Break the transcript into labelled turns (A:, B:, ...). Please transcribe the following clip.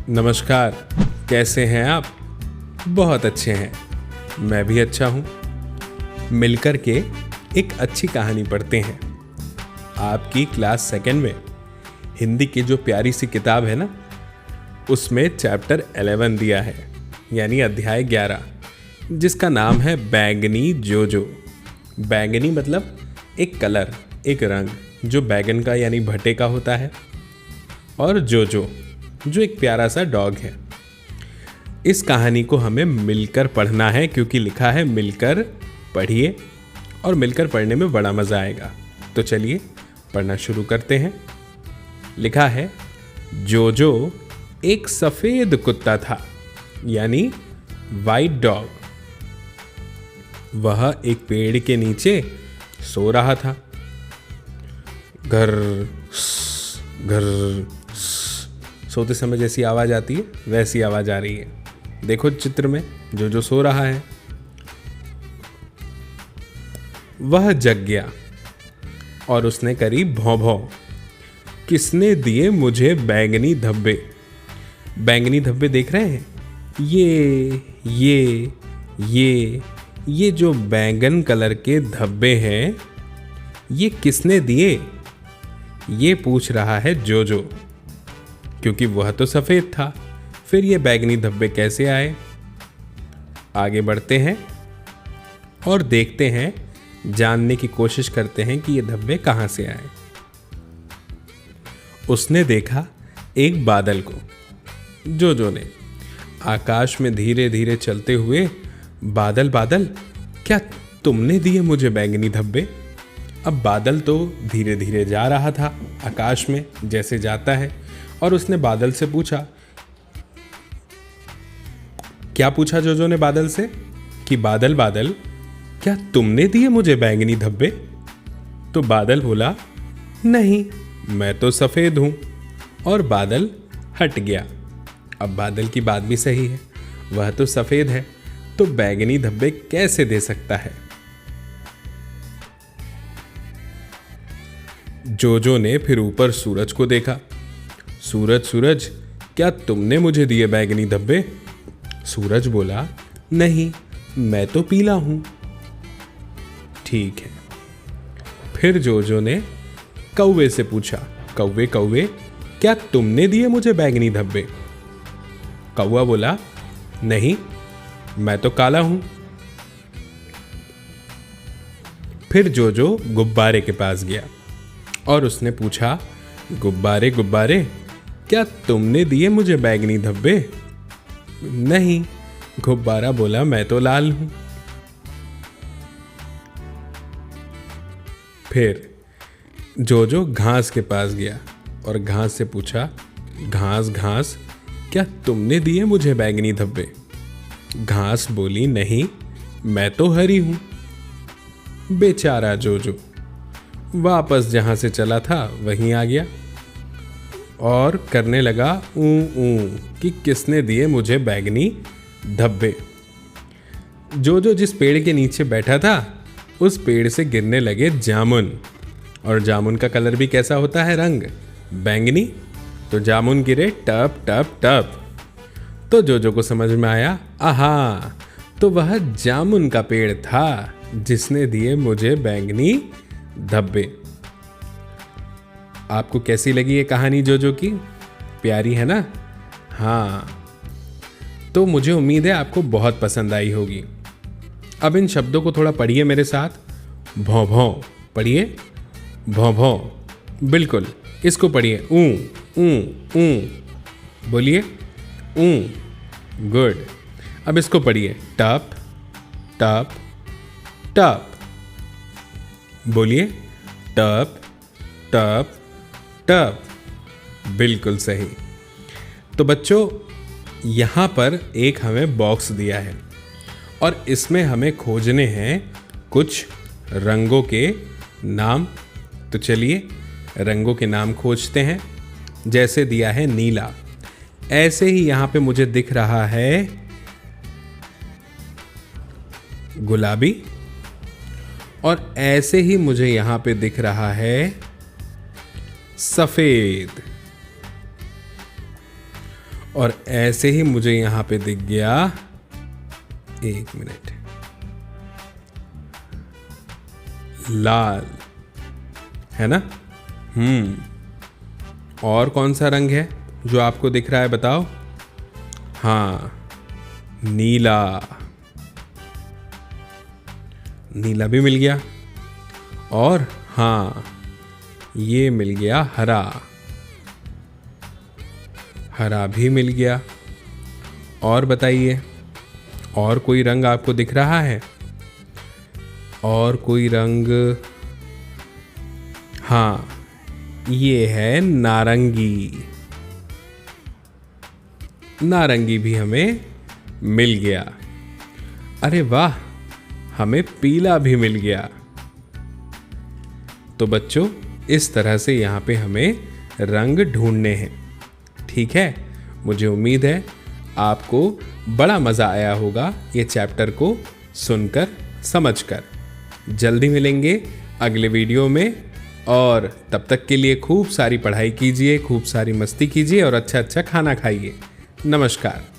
A: नमस्कार। कैसे हैं आप? बहुत अच्छे हैं। मैं भी अच्छा हूँ। मिलकर के एक अच्छी कहानी पढ़ते हैं। आपकी क्लास सेकंड में हिंदी की जो प्यारी सी किताब है ना, उसमें चैप्टर 11 दिया है, यानी अध्याय 11, जिसका नाम है बैंगनी जोजो। बैंगनी मतलब एक कलर, एक रंग जो बैगन का यानी भट्टे का होता है, और जोजो जो एक प्यारा सा डॉग है। इस कहानी को हमें मिलकर पढ़ना है, क्योंकि लिखा है मिलकर पढ़िए, और मिलकर पढ़ने में बड़ा मज़ा आएगा। तो चलिए पढ़ना शुरू करते हैं। लिखा है, जोजो एक सफ़ेद कुत्ता था, यानी वाइट डॉग। वह एक पेड़ के नीचे सो रहा था। घर घर सोते समय जैसी आवाज़ आती है, वैसी आवाज़ आ रही है। देखो चित्र में जो सो रहा है। वह जग गया और उसने करी भौं भौं। किसने दिए मुझे बैंगनी धब्बे? बैंगनी धब्बे देख रहे हैं? ये जो बैंगन कलर के धब्बे हैं, ये किसने दिए? ये पूछ रहा है जोजो, क्योंकि वह तो सफ़ेद था। फिर ये बैंगनी धब्बे कैसे आए? आगे बढ़ते हैं और देखते हैं, जानने की कोशिश करते हैं कि ये धब्बे कहाँ से आए। उसने देखा एक बादल को। जोजो ने आकाश में धीरे धीरे चलते हुए, बादल बादल, क्या तुमने दिए मुझे बैंगनी धब्बे? अब बादल तो धीरे धीरे जा रहा था आकाश में, जैसे जाता है, और उसने बादल से पूछा। क्या पूछा जोजो ने बादल से? कि बादल बादल, क्या तुमने दिए मुझे बैंगनी धब्बे? तो बादल बोला, नहीं, मैं तो सफ़ेद हूं। और बादल हट गया। अब बादल की बात भी सही है, वह तो सफ़ेद है, तो बैंगनी धब्बे कैसे दे सकता है? जोजो ने फिर ऊपर सूरज को देखा। सूरज सूरज, क्या तुमने मुझे दिए बैंगनी धब्बे? सूरज बोला, नहीं, मैं तो पीला हूं। ठीक है। फिर जोजो ने कौवे से पूछा, कौवे कौवे, क्या तुमने दिए मुझे बैंगनी धब्बे? कौवा बोला, नहीं, मैं तो काला हूं। फिर जोजो गुब्बारे के पास गया और उसने पूछा, गुब्बारे गुब्बारे, क्या तुमने दिए मुझे बैंगनी धब्बे? नहीं, गुब्बारा बोला, मैं तो लाल हूं। फिर जोजो घास के पास गया और घास से पूछा, घास घास, क्या तुमने दिए मुझे बैंगनी धब्बे? घास बोली, नहीं, मैं तो हरी हूं। बेचारा जोजो वापस जहां से चला था वहीं आ गया और करने लगा ऊ ऊ कि किसने दिए मुझे बैंगनी धब्बे। जोजो जिस पेड़ के नीचे बैठा था, उस पेड़ से गिरने लगे जामुन। और जामुन का कलर भी कैसा होता है? रंग बैंगनी। तो जामुन गिरे टप टप टप। तो जोजो को समझ में आया, आहा, तो वह जामुन का पेड़ था जिसने दिए मुझे बैंगनी धब्बे। आपको कैसी लगी ये कहानी जोजो की? प्यारी है ना? हाँ, तो मुझे उम्मीद है आपको बहुत पसंद आई होगी। अब इन शब्दों को थोड़ा पढ़िए मेरे साथ। भौं भौं पढ़िए, भौं भौं, बिल्कुल इसको पढ़िए। ऊ ऊ ऊ, बोलिए ऊ, गुड। अब इसको पढ़िए, टप टप टप, बोलिए टप टप टप, बिल्कुल सही। तो बच्चों, यहाँ पर एक हमें बॉक्स दिया है और इसमें हमें खोजने हैं कुछ रंगों के नाम। तो चलिए रंगों के नाम खोजते हैं। जैसे दिया है नीला, ऐसे ही यहाँ पे मुझे दिख रहा है गुलाबी, और ऐसे ही मुझे यहाँ पे दिख रहा है सफेद। और ऐसे ही मुझे यहां पे दिख गया, 1 मिनट, लाल, है ना? और कौन सा रंग है जो आपको दिख रहा है, बताओ? हाँ, नीला। नीला भी मिल गया। और हाँ, ये मिल गया हरा। हरा भी मिल गया। और बताइए, और कोई रंग आपको दिख रहा है? और कोई रंग? हाँ, ये है नारंगी। नारंगी भी हमें मिल गया। अरे वाह, हमें पीला भी मिल गया। तो बच्चों, इस तरह से यहाँ पे हमें रंग ढूंढने हैं। ठीक है, मुझे उम्मीद है आपको बड़ा मज़ा आया होगा ये चैप्टर को सुनकर, समझकर। जल्दी मिलेंगे अगले वीडियो में, और तब तक के लिए खूब सारी पढ़ाई कीजिए, खूब सारी मस्ती कीजिए और अच्छा अच्छा खाना खाइए। नमस्कार।